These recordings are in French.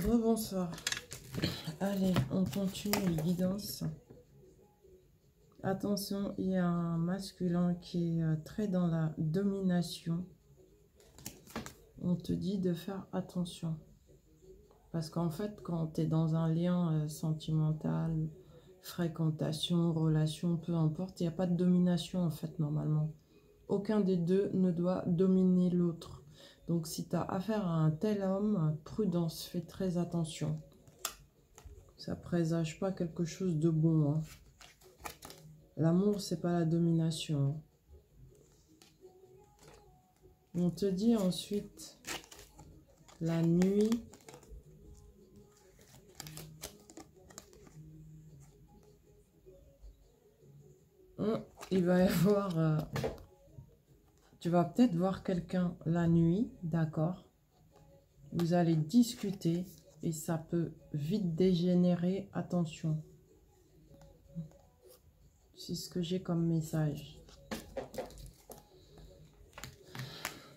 Bonsoir. Allez, on continue les guidances. Attention, il y a un masculin qui est très dans la domination. On te dit de faire attention. Parce qu'en fait, quand tu es dans un lien sentimental, fréquentation, relation, peu importe, il n'y a pas de domination en fait normalement. Aucun des deux ne doit dominer l'autre. Donc si tu as affaire à un tel homme, prudence, fais très attention. Ça présage pas quelque chose de bon. Hein. L'amour, c'est pas la domination. On te dit ensuite la nuit. Il va y avoir... tu vas peut-être voir quelqu'un la nuit, d'accord? Vous allez discuter et ça peut vite dégénérer. Attention. C'est ce que j'ai comme message.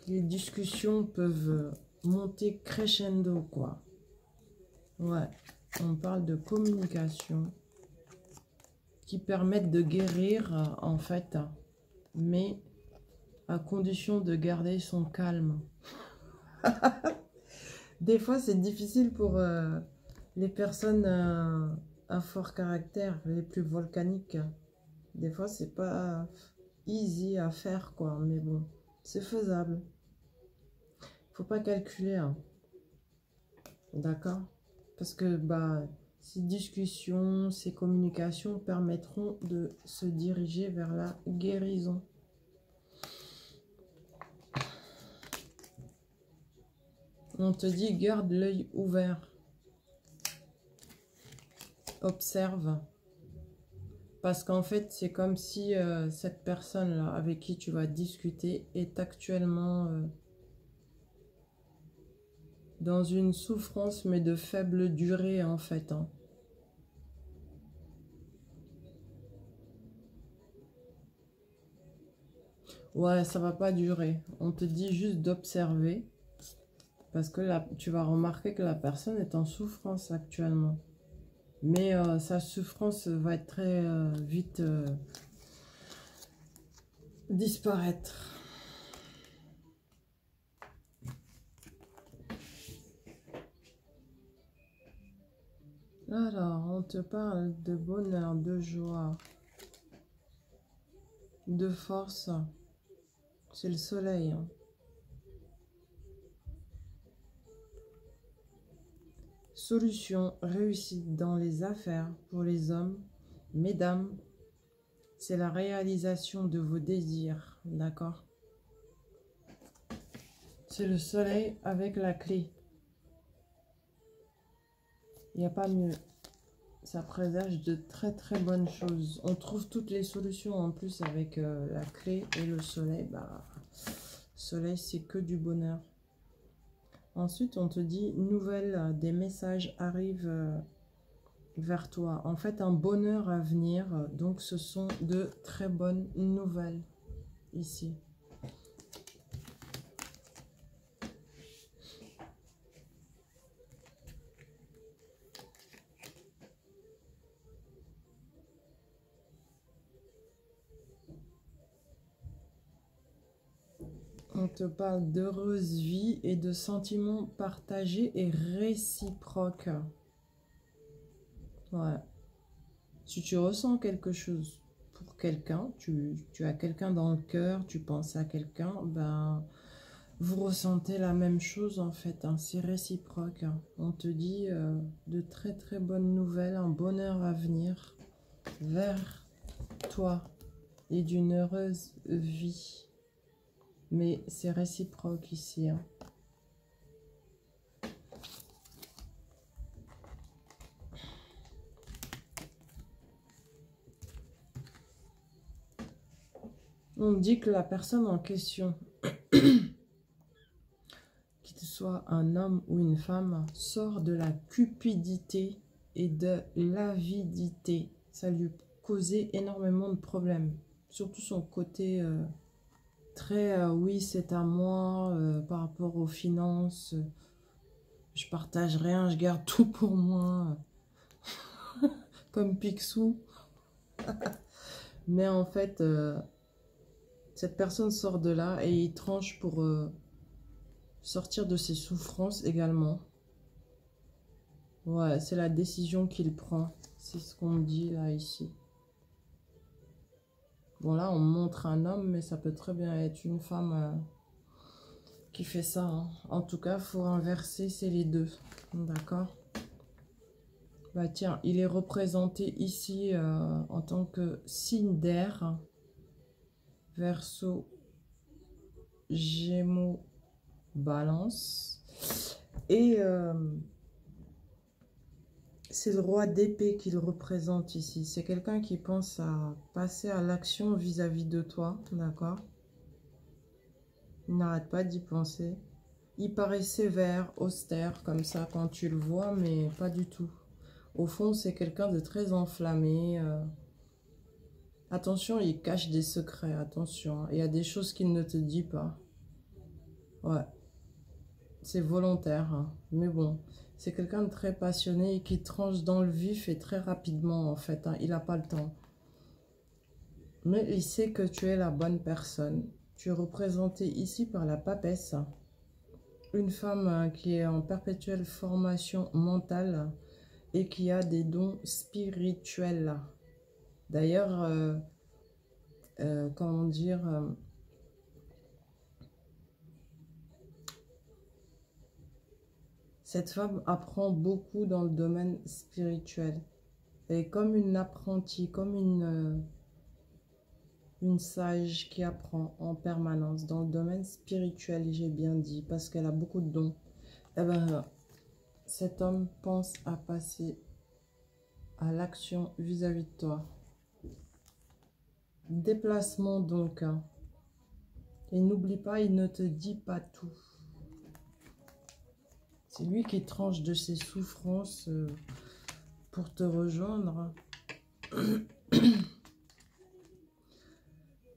Les discussions peuvent monter crescendo, quoi. Ouais, on parle de communication qui permettent de guérir, en fait, mais à condition de garder son calme. Des fois, c'est difficile pour les personnes à fort caractère, les plus volcaniques. Des fois, c'est pas easy à faire, quoi, mais bon, c'est faisable. Faut pas calculer, hein. D'accord? Parce que ces discussions, ces communications permettront de se diriger vers la guérison. On te dit garde l'œil ouvert. Observe. Parce qu'en fait, c'est comme si cette personne-là avec qui tu vas discuter est actuellement dans une souffrance, mais de faible durée, en fait. Hein. Ouais, ça va pas durer. On te dit juste d'observer. Parce que là, tu vas remarquer que la personne est en souffrance actuellement. Mais sa souffrance va être très vite disparaître. Alors, on te parle de bonheur, de joie, de force. C'est le soleil. Hein. Solution, réussite dans les affaires pour les hommes. Mesdames, c'est la réalisation de vos désirs. D'accord? C'est le soleil avec la clé. Il n'y a pas mieux. Ça présage de très très bonnes choses. On trouve toutes les solutions en plus avec la clé et le soleil. Soleil, c'est que du bonheur. Ensuite, on te dit, nouvelle, des messages arrivent vers toi. En fait, un bonheur à venir. Donc, ce sont de très bonnes nouvelles ici. On te parle d'heureuse vie et de sentiments partagés et réciproques. Ouais. Si tu ressens quelque chose pour quelqu'un, tu as quelqu'un dans le cœur, tu penses à quelqu'un, vous ressentez la même chose en fait. Hein, c'est réciproque. Hein. On te dit de très très bonnes nouvelles, un bonheur à venir vers toi et d'une heureuse vie. Mais c'est réciproque ici. Hein. On dit que la personne en question, qu'il soit un homme ou une femme, sort de la cupidité et de l'avidité. Ça lui causait énormément de problèmes. Surtout son côté... très oui c'est à moi par rapport aux finances, Je partage rien, je garde tout pour moi. Comme Picsou. Mais en fait, cette personne sort de là et il tranche pour sortir de ses souffrances également. Ouais, c'est la décision qu'il prend. C'est ce qu'on me dit là, ici. Bon, là, on montre un homme, mais ça peut très bien être une femme qui fait ça. Hein. En tout cas, il faut inverser, c'est les deux. D'accord? Bah tiens, il est représenté ici en tant que signe d'air. Verseau, Gémeaux, Balance. Et c'est le roi d'épée qu'il représente ici. C'est quelqu'un qui pense à passer à l'action vis-à-vis de toi. D'accord? Il n'arrête pas d'y penser. Il paraît sévère, austère, comme ça, quand tu le vois, mais pas du tout. Au fond, c'est quelqu'un de très enflammé. Attention, il cache des secrets, attention. Il y a des choses qu'il ne te dit pas. Ouais, c'est volontaire, hein. Mais bon, c'est quelqu'un de très passionné et qui tranche dans le vif et très rapidement, en fait. Hein. Il n'a pas le temps. Mais il sait que tu es la bonne personne. Tu es représenté ici par la papesse. Une femme qui est en perpétuelle formation mentale et qui a des dons spirituels. D'ailleurs, comment dire, cette femme apprend beaucoup dans le domaine spirituel. Elle est comme une apprentie, comme une sage qui apprend en permanence dans le domaine spirituel, j'ai bien dit, parce qu'elle a beaucoup de dons. Eh ben, cet homme pense à passer à l'action vis-à-vis de toi. Déplacement donc. Hein. Et n'oublie pas, il ne te dit pas tout. C'est lui qui tranche de ses souffrances pour te rejoindre.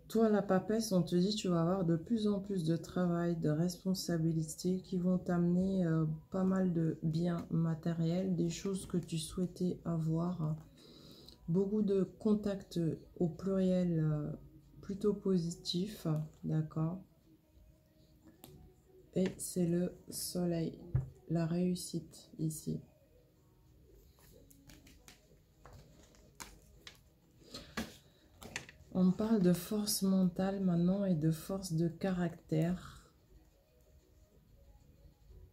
Toi, la papesse, on te dit tu vas avoir de plus en plus de travail, de responsabilités qui vont t'amener pas mal de biens matériels, des choses que tu souhaitais avoir. Beaucoup de contacts au pluriel plutôt positifs, d'accord? Et c'est le soleil, la réussite ici. On parle de force mentale maintenant et de force de caractère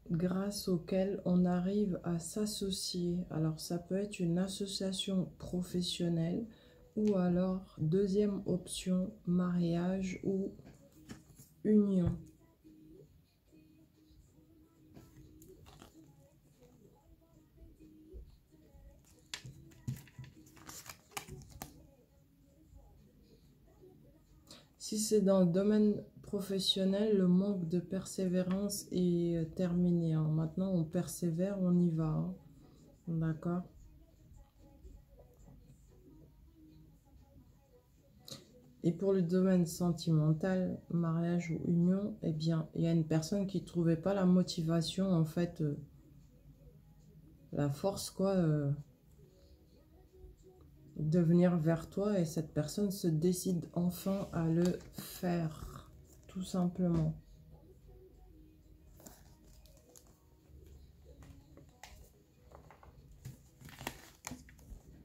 grâce auquel on arrive à s'associer. Alors ça peut être une association professionnelle ou alors deuxième option, mariage ou union. Si c'est dans le domaine professionnel, le manque de persévérance est terminé. Hein. Maintenant, on persévère, on y va. Hein. D'accord? Et pour le domaine sentimental, mariage ou union, eh bien, il y a une personne qui ne trouvait pas la motivation, en fait, la force, quoi, de venir vers toi. Et cette personne se décide enfin à le faire, tout simplement.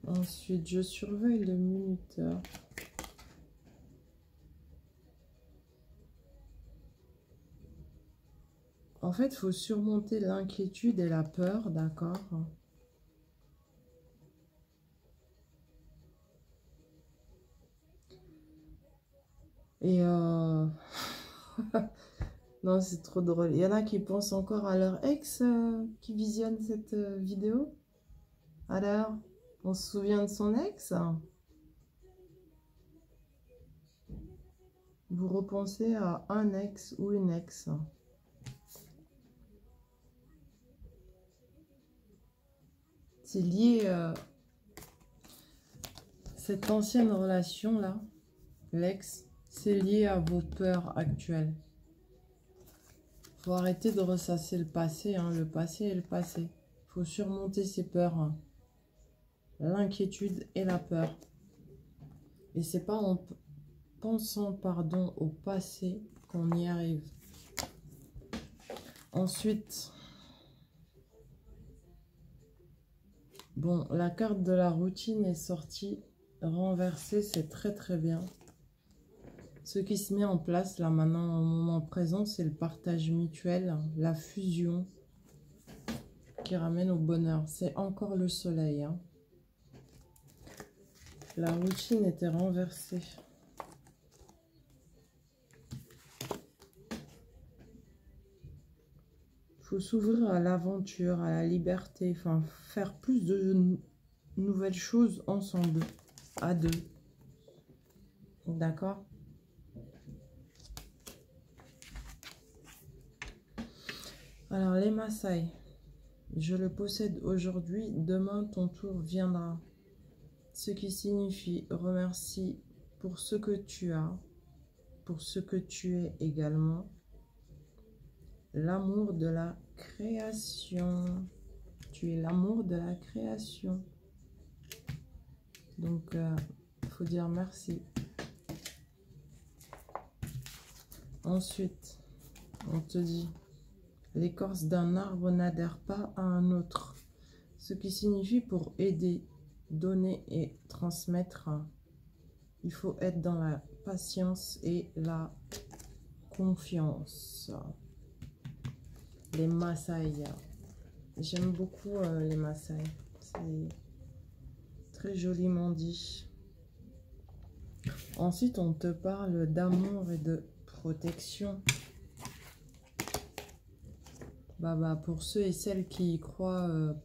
Ensuite, je surveille le minuteur. En fait, il faut surmonter l'inquiétude et la peur, d'accord? Et non, c'est trop drôle. Il y en a qui pensent encore à leur ex qui visionnent cette vidéo. Alors, on se souvient de son ex? Vous repensez à un ex ou une ex. C'est lié cette ancienne relation-là, l'ex, c'est lié à vos peurs actuelles. Faut arrêter de ressasser le passé, hein. Le passé est le passé. Faut surmonter ses peurs, hein. L'inquiétude et la peur. Et c'est pas en pensant, pardon, au passé qu'on y arrive. Ensuite, bon, la carte de la routine est sortie renversée, c'est très très bien. Ce qui se met en place là maintenant au moment présent, c'est le partage mutuel, la fusion qui ramène au bonheur. C'est encore le soleil, hein. La routine était renversée. Il faut s'ouvrir à l'aventure, à la liberté, enfin faire plus de nouvelles choses ensemble, à deux. D'accord? Alors les Maasai, je le possède aujourd'hui, demain ton tour viendra. Ce qui signifie remercie pour ce que tu as, pour ce que tu es également. L'amour de la création. Tu es l'amour de la création. Donc, il faut dire merci. Ensuite, on te dit, l'écorce d'un arbre n'adhère pas à un autre. Ce qui signifie pour aider, donner et transmettre, il faut être dans la patience et la confiance. Les Maasai. J'aime beaucoup les Maasai. C'est très joliment dit. Ensuite, on te parle d'amour et de protection. Pour ceux et celles qui y croient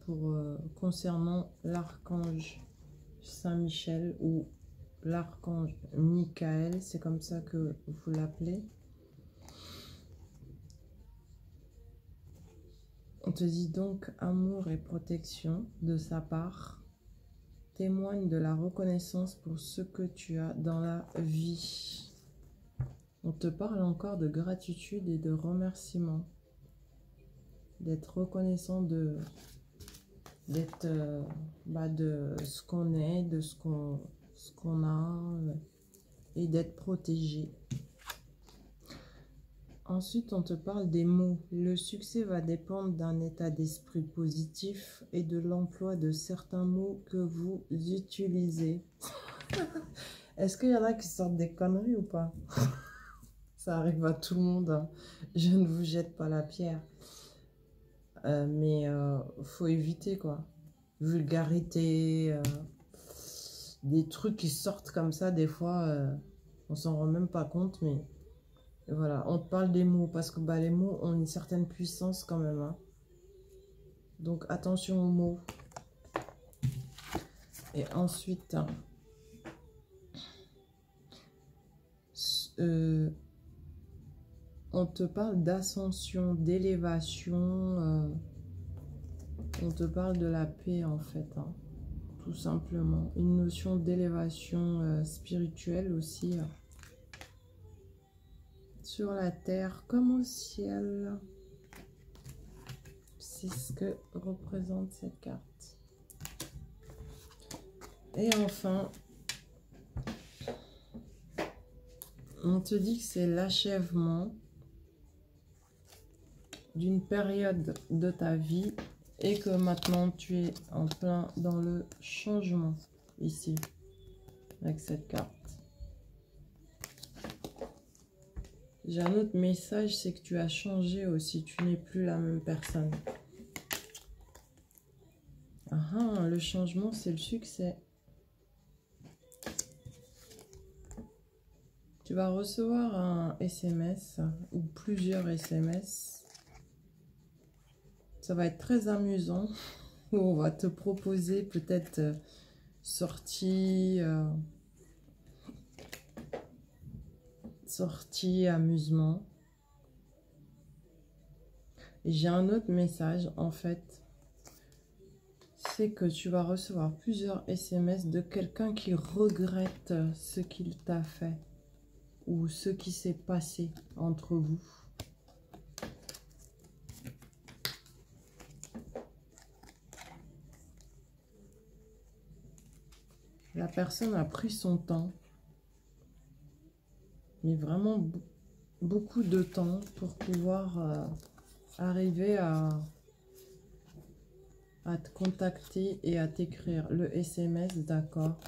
concernant l'archange Saint-Michel ou l'archange Michael, c'est comme ça que vous l'appelez. On te dit donc amour et protection de sa part. Témoigne de la reconnaissance pour ce que tu as dans la vie. On te parle encore de gratitude et de remerciement. D'être reconnaissant de ce qu'on est, de ce qu'on a et d'être protégé. Ensuite, on te parle des mots. Le succès va dépendre d'un état d'esprit positif et de l'emploi de certains mots que vous utilisez. Est-ce qu'il y en a qui sortent des conneries ou pas? Ça arrive à tout le monde, hein. Je ne vous jette pas la pierre. Mais faut éviter, quoi. Vulgarité, des trucs qui sortent comme ça, des fois, on s'en rend même pas compte, mais... Voilà, on te parle des mots parce que les mots ont une certaine puissance quand même, hein. Donc attention aux mots. Et ensuite, on te parle d'ascension, d'élévation. On te parle de la paix en fait, hein, tout simplement. Une notion d'élévation spirituelle aussi. Sur la terre comme au ciel. C'est ce que représente cette carte. Et enfin, on te dit que c'est l'achèvement d'une période de ta vie et que maintenant tu es en plein dans le changement ici, avec cette carte. J'ai un autre message, c'est que tu as changé aussi, tu n'es plus la même personne. Le changement, c'est le succès. Tu vas recevoir un SMS ou plusieurs SMS. Ça va être très amusant. On va te proposer peut-être sortie amusement. Et j'ai un autre message en fait. C'est que tu vas recevoir plusieurs SMS de quelqu'un qui regrette ce qu'il t'a fait ou ce qui s'est passé entre vous. La personne a pris son temps, mais vraiment beaucoup de temps pour pouvoir arriver à te contacter et à t'écrire. Le SMS, d'accord.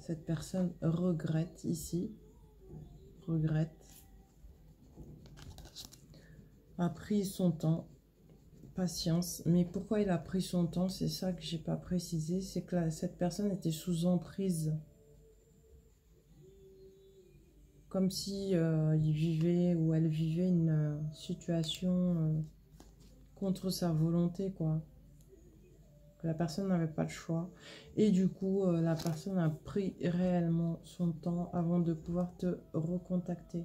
Cette personne regrette ici. Regrette. A pris son temps. Patience. Mais pourquoi il a pris son temps? C'est ça que j'ai pas précisé. C'est que cette personne était sous emprise. Comme si il vivait ou elle vivait une situation contre sa volonté, quoi. La personne n'avait pas le choix. Et du coup, la personne a pris réellement son temps avant de pouvoir te recontacter.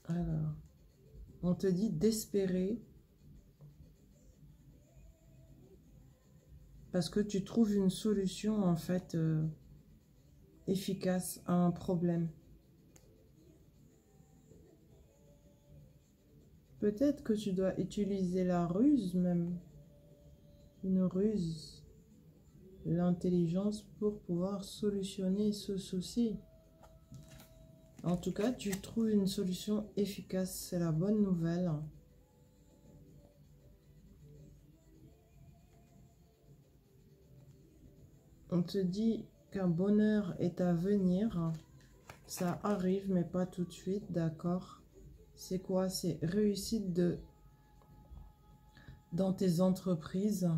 Alors, on te dit d'espérer parce que tu trouves une solution en fait efficace à un problème. Peut-être que tu dois utiliser la ruse même, une ruse, l'intelligence pour pouvoir solutionner ce souci. En tout cas, tu trouves une solution efficace, c'est la bonne nouvelle. On te dit qu'un bonheur est à venir, ça arrive mais pas tout de suite, d'accord? C'est quoi? C'est réussite dans tes entreprises.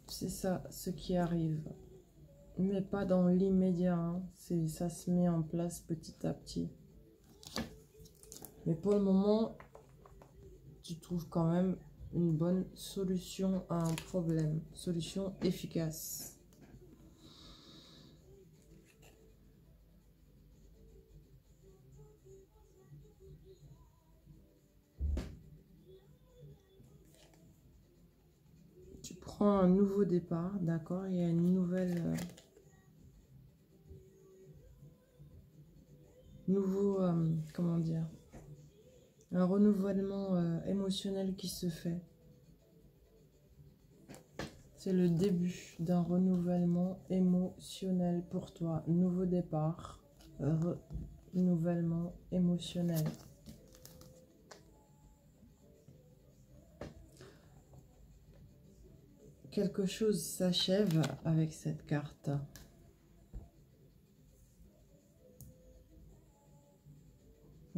C'est ça ce qui arrive. Mais pas dans l'immédiat. Hein. Ça se met en place petit à petit. Mais pour le moment, tu trouves quand même une bonne solution à un problème. Solution efficace. Tu prends un nouveau départ, d'accord? Il y a une nouvelle... comment dire? Un renouvellement émotionnel qui se fait. C'est le début d'un renouvellement émotionnel pour toi. Nouveau départ, renouvellement émotionnel. Quelque chose s'achève avec cette carte.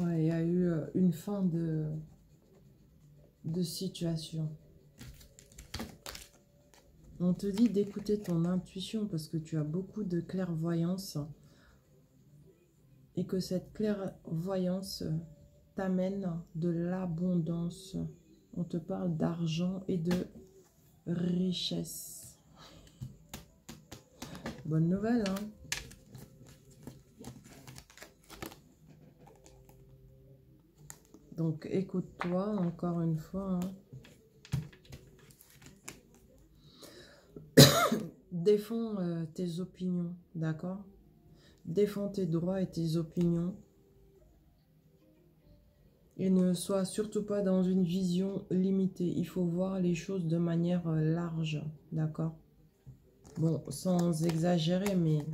Ouais, il y a eu une fin de situation. On te dit d'écouter ton intuition parce que tu as beaucoup de clairvoyance et que cette clairvoyance t'amène de l'abondance. On te parle d'argent et de richesse. Bonne nouvelle, hein? Donc, écoute-toi encore une fois. Hein. Défends tes opinions, d'accord? Défends tes droits et tes opinions. Et ne sois surtout pas dans une vision limitée. Il faut voir les choses de manière large, d'accord? Bon, sans exagérer, mais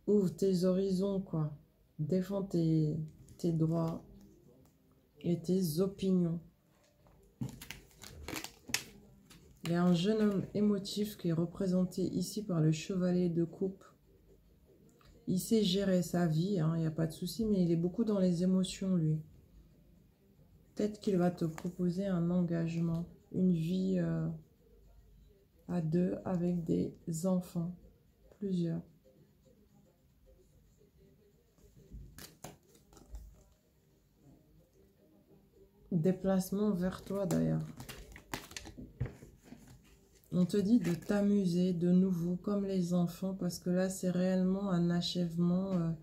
ouvre tes horizons, quoi. Défends tes droits et tes opinions. Il y a un jeune homme émotif qui est représenté ici par le chevalier de coupe. Il sait gérer sa vie, hein, il n'y a pas de souci, mais il est beaucoup dans les émotions, lui. Peut-être qu'il va te proposer un engagement, une vie à deux avec des enfants, plusieurs. Déplacement vers toi, d'ailleurs. On te dit de t'amuser de nouveau comme les enfants parce que là, c'est réellement un achèvement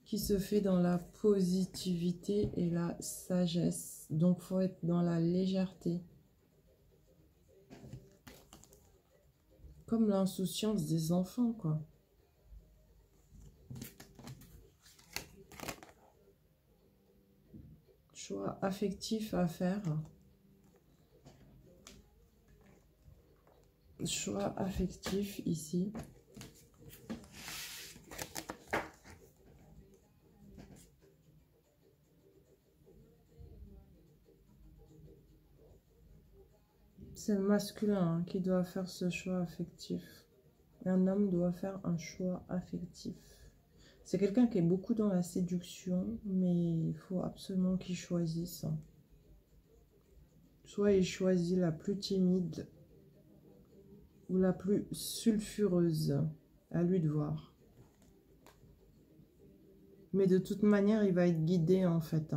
qui se fait dans la positivité et la sagesse. Donc, il faut être dans la légèreté. Comme l'insouciance des enfants, quoi. choix affectif à faire. Choix affectif ici. C'est le masculin qui doit faire ce choix affectif. Un homme doit faire un choix affectif. C'est quelqu'un qui est beaucoup dans la séduction, mais il faut absolument qu'il choisisse. Soit il choisit la plus timide ou la plus sulfureuse. À lui de voir. Mais de toute manière, il va être guidé en fait.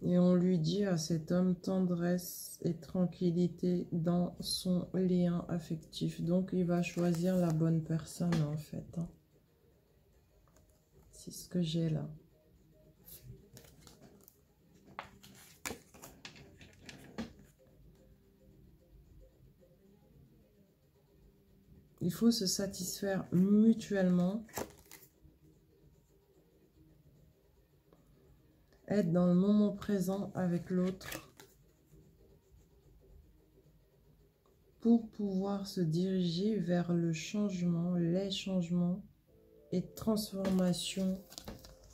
Et on lui dit à cet homme tendresse et tranquillité dans son lien affectif. Donc, il va choisir la bonne personne, en fait. C'est ce que j'ai là. Il faut se satisfaire mutuellement. Être dans le moment présent avec l'autre. Pour pouvoir se diriger vers le changement, les changements et transformations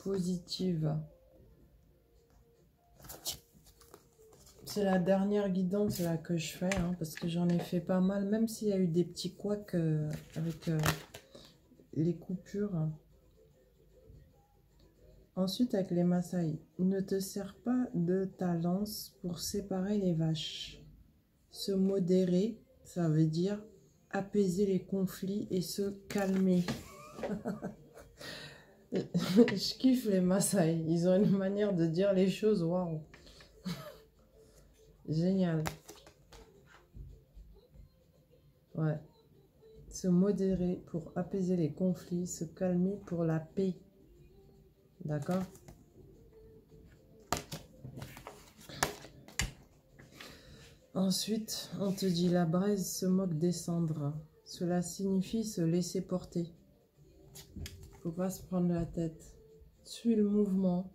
positives. C'est la dernière guidance là que je fais, parce que j'en ai fait pas mal, même s'il y a eu des petits couacs avec les coupures. Ensuite, avec les Maasai, ne te sers pas de ta lance pour séparer les vaches. Se modérer, ça veut dire apaiser les conflits et se calmer. Je kiffe les Maasai, ils ont une manière de dire les choses, waouh. Génial. Ouais. Se modérer pour apaiser les conflits, se calmer pour la paix. D'accord? Ensuite, on te dit la braise se moque des cendres. Cela signifie se laisser porter. Faut pas se prendre la tête. Suis le mouvement.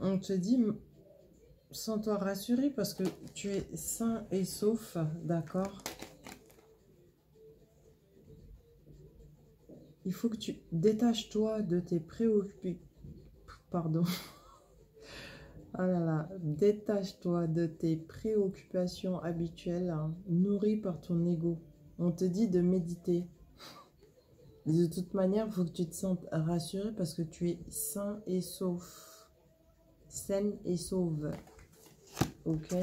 On te dit, sens-toi rassuré parce que tu es sain et sauf, d'accord? Il faut que tu détaches-toi de tes préoccupations. Pardon. Ah là là, détache-toi de tes préoccupations habituelles, nourries par ton ego. On te dit de méditer. De toute manière, il faut que tu te sentes rassuré parce que tu es sain et sauf. Saine et sauve. Ok?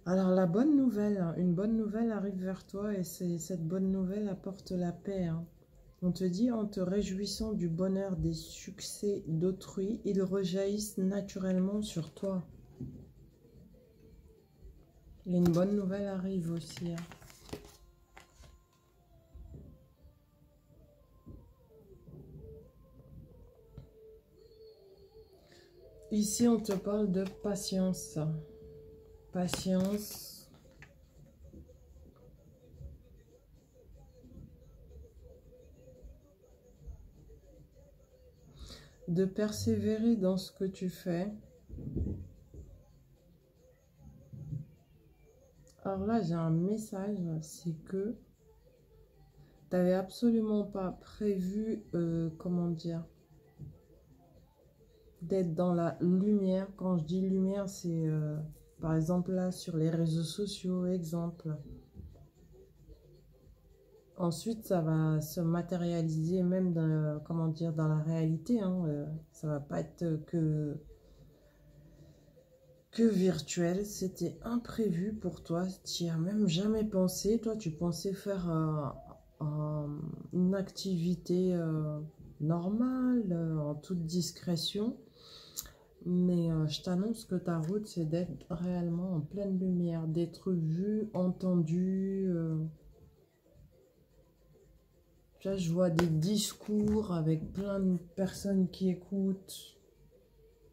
Alors la bonne nouvelle, une bonne nouvelle arrive vers toi et cette bonne nouvelle apporte la paix. On te dit en te réjouissant du bonheur des succès d'autrui, ils rejaillissent naturellement sur toi. Et une bonne nouvelle arrive aussi. Ici, on te parle de patience. Patience. De persévérer dans ce que tu fais. Alors là, j'ai un message, c'est que tu n'avais absolument pas prévu, comment dire, d'être dans la lumière. Quand je dis lumière, c'est par exemple là sur les réseaux sociaux, exemple. Ensuite, ça va se matérialiser même dans, comment dire, dans la réalité. Ça va pas être que virtuel. C'était imprévu pour toi. Tu n'y as même jamais pensé. Toi, tu pensais faire une activité normale, en toute discrétion. Mais je t'annonce que ta route, c'est d'être réellement en pleine lumière, d'être vu, entendu. Là, je vois des discours avec plein de personnes qui écoutent.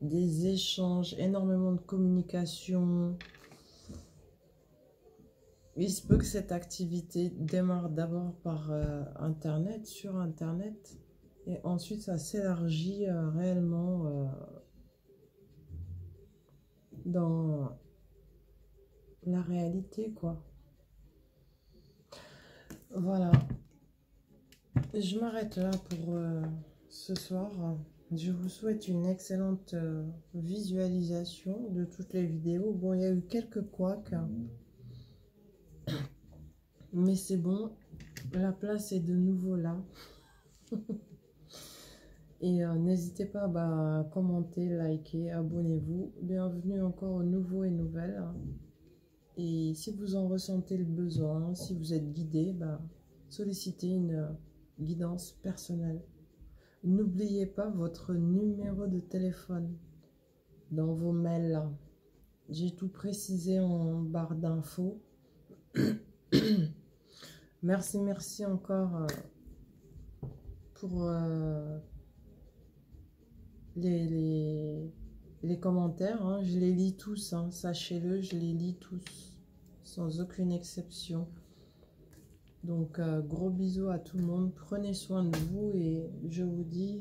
des échanges, énormément de communication. Il se peut que cette activité démarre d'abord par Internet, sur Internet, et ensuite ça s'élargit réellement dans la réalité, quoi. Voilà, je m'arrête là pour ce soir. Je vous souhaite une excellente visualisation de toutes les vidéos. Bon, il y a eu quelques couacs, mais c'est bon, la place est de nouveau là. Et n'hésitez pas à commenter, liker, abonnez-vous. Bienvenue encore aux nouveaux et nouvelles. Et si vous en ressentez le besoin, si vous êtes guidé, sollicitez une guidance personnelle. N'oubliez pas votre numéro de téléphone dans vos mails. J'ai tout précisé en barre d'infos. Merci encore pour les commentaires. Hein. Je les lis tous, hein. Sachez-le, je les lis tous, sans aucune exception. Donc, gros bisous à tout le monde. Prenez soin de vous et je vous dis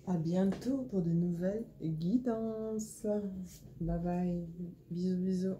à bientôt pour de nouvelles guidances. Bye bye. Bisous, bisous.